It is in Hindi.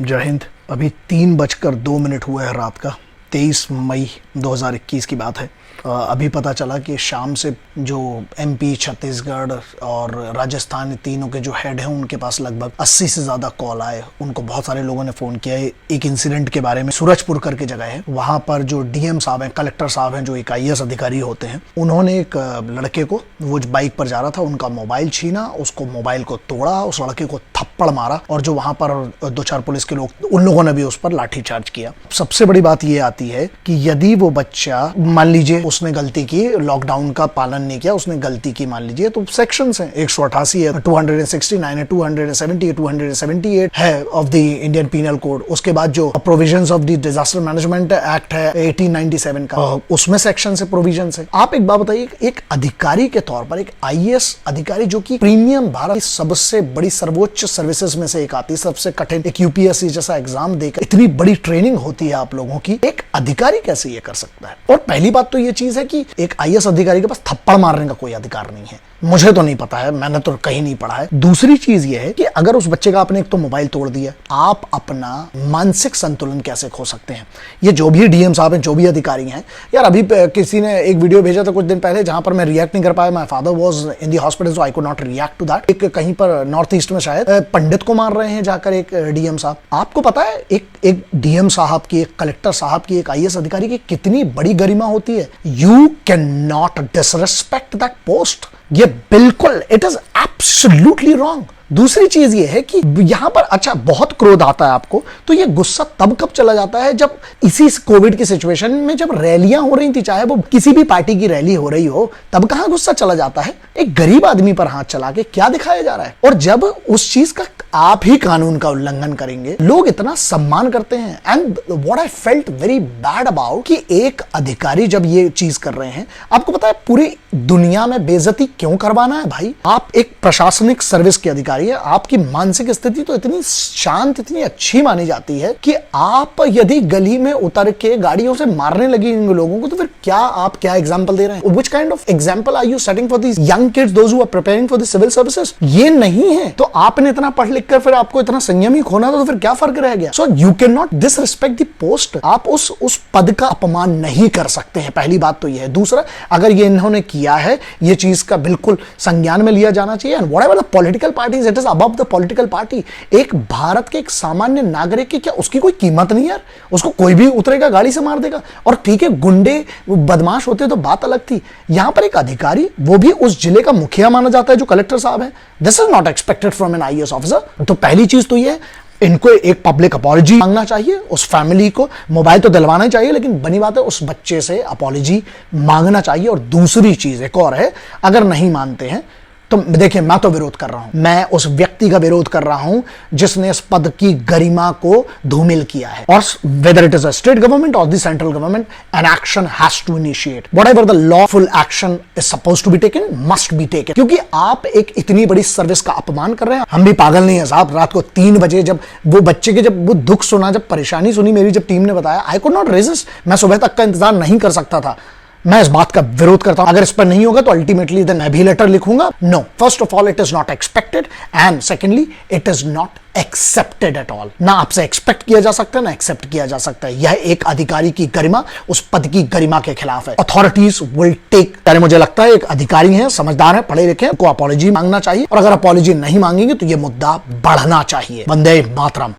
जय हिंद। अभी 3:02 हुआ है रात का। 23 मई 2021 की बात है। अभी पता चला कि शाम से जो एमपी, छत्तीसगढ़ और राजस्थान तीनों के जो हेड हैं उनके पास लगभग 80 से ज़्यादा कॉल आए। उनको बहुत सारे लोगों ने फ़ोन किया है एक इंसिडेंट के बारे में। सूरजपुर करके जगह है, वहाँ पर जो डीएम साहब हैं, कलेक्टर साहब हैं, जो एक IAS अधिकारी होते हैं, उन्होंने एक लड़के को, वो बाइक पर जा रहा था, उनका मोबाइल छीना, उसको मोबाइल को तोड़ा, उस लड़के को थप्पड़ मारा और जो वहाँ पर 2-4 पुलिस के लोग, उन लोगों ने भी उस पर लाठीचार्ज किया। सबसे बड़ी बात ये आती है कि यदि वो बच्चा, मान लीजिए उसने गलती की, लॉकडाउन का पालन नहीं किया, उसने गलती की मान लीजिए, तो सेक्शंस हैं 188 है, 269 है, 270 278 है of the Indian Penal Code. उसके बाद जो provisions of the Disaster Management Act है 1897 का, उसमें सेक्शन से प्रोविजंस है। आप एक बात बताइए, एक अधिकारी के तौर पर, एक IAS अधिकारी जो कि प्रीमियम भारत की सबसे बड़ी सर्वोच्च सर्विसेज में से एक आती है, सबसे कठिन एक UPSC जैसा एग्जाम देकर इतनी बड़ी ट्रेनिंग होती है आप लोगों की, एक अधिकारी कैसे ये कर सकता है? और पहली बात तो ये चीज है कि एक IAS अधिकारी के पास थप्पड़ मारने का कोई अधिकार नहीं है। मुझे तो नहीं पता है, मैंने तो कहीं नहीं पढ़ा है। दूसरी चीज ये है कि अगर उस बच्चे का आपने एक तो मोबाइल तोड़ दिया, आप अपना मानसिक संतुलन कैसे खो सकते हैं? ये जो भी डीएम साहब हैं, जो भी अधिकारी हैं, यार अभी किसी ने एक वीडियो भेजा था कुछ दिन पहले जहां पर मैं रिएक्ट नहीं कर पाया। My father was in the hospital so I could not react to that. एक कहीं पर नॉर्थ ईस्ट में शायद पंडित को मार रहे हैं जाकर एक डीएम साहब। आपको पता है एक डीएम साहब की, एक कलेक्टर साहब की, एक IAS अधिकारी की कितनी बड़ी गरिमा होती है? You can not disrespect that post. ये बिल्कुल, इट इज एब्सोल्युटली रॉन्ग। दूसरी चीज ये है कि यहां पर अच्छा बहुत क्रोध आता है आपको, तो ये गुस्सा तब कब चला जाता है जब इसी कोविड की सिचुएशन में जब रैलियां हो रही थी, चाहे वो किसी भी पार्टी की रैली हो रही हो, तब कहां गुस्सा चला जाता है? एक गरीब आदमी पर हाथ चला के क्या दिखाया जा रहा है? और जब उस चीज का आप ही कानून का उल्लंघन करेंगे, लोग इतना सम्मान करते हैं। And what I felt very bad about कि एक अधिकारी जब ये चीज कर रहे हैं, आपको पता है पूरी दुनिया में बेइज्जती क्यों करवाना है भाई? आप एक प्रशासनिक सर्विस के अधिकारी, आपकी मानसिक स्थिति तो इतनी शांत, इतनी अच्छी मानी जाती है कि आप यदि गली में उतर के गाड़ियों से मारने लगी इन लोगों को, तो फिर क्या एग्जांपल दे रहे हैं? Which kind of example are you setting for these young kids, those who are preparing for the civil services? ये नहीं है। तो आपने इतना पढ़ लिख कर फिर आपको इतना संयमी होना था, तो फिर क्या फर्क रह गया? So you cannot disrespect the post। आप उस पद का अपमान नहीं कर सकते हैं, पहली बात तो ये है। दूसरा, अगर ये इन्होंने किया है, ये चीज का बिल्कुल संज्ञान में लिया जाना चाहिए। And whatever the political parties, it is above the political party. एक भारत के एक सामान्य नागरिक की क्या उसकी कोई कीमत नहीं यार? उसको कोई भी उतरेगा गाड़ी से मार देगा। और ठीक है, गुंडे बदमाश होते तो बात अलग थी। यहां पर एक अधिकारी, वो भी उस जिले का मुखिया माना जाता है जो कलेक्टर साहब है। This is not expected from an IAS officer. तो पहली चीज तो ये, इनको एक पब्लिक अपॉलॉजी मांगना चाहिए। उस फैमिली को मोबाइल तो दिलवाना ही चाहिए, लेकिन बनी बात है उस बच्चे से अपॉलॉजी मांगना चाहिए। और दूसरी चीज एक और है, अगर नहीं मानते हैं तो देखिए, मैं तो विरोध कर रहा हूं, मैं उस व्यक्ति का विरोध कर रहा हूं जिसने इस पद की गरिमा को धूमिल किया है। और whether it is a state government और the central government, an action has to initiate. Whatever the lawful action is supposed to be taken must be taken. क्योंकि आप एक इतनी बड़ी सर्विस का अपमान कर रहे हैं। हम भी पागल नहीं है साहब। रात को 3 बजे जब वो बच्चे के, जब वो दुख सुना, जब परेशानी सुनी मेरी, जब टीम ने बताया, आई कुड नॉट रेजिस्ट। मैं सुबह तक का इंतजार नहीं कर सकता था। मैं इस बात का विरोध करता हूं। अगर इस पर नहीं होगा तो अल्टीमेटली मैं भी लेटर लिखूंगा। No, first of all it is not expected, and secondly it is not accepted at all. ना आपसे एक्सपेक्ट किया जा सकता है, ना एक्सेप्ट किया जा सकता है। यह एक अधिकारी की गरिमा, उस पद की गरिमा के खिलाफ है। अथॉरिटीज विल टेक, यानी मुझे लगता है एक अधिकारी है, समझदार है, पढ़े लिखे हैं, को अपॉलॉजी मांगना चाहिए। और अगर अपॉलॉजी नहीं मांगेंगे तो यह मुद्दा बढ़ना चाहिए। वंदे मातरम।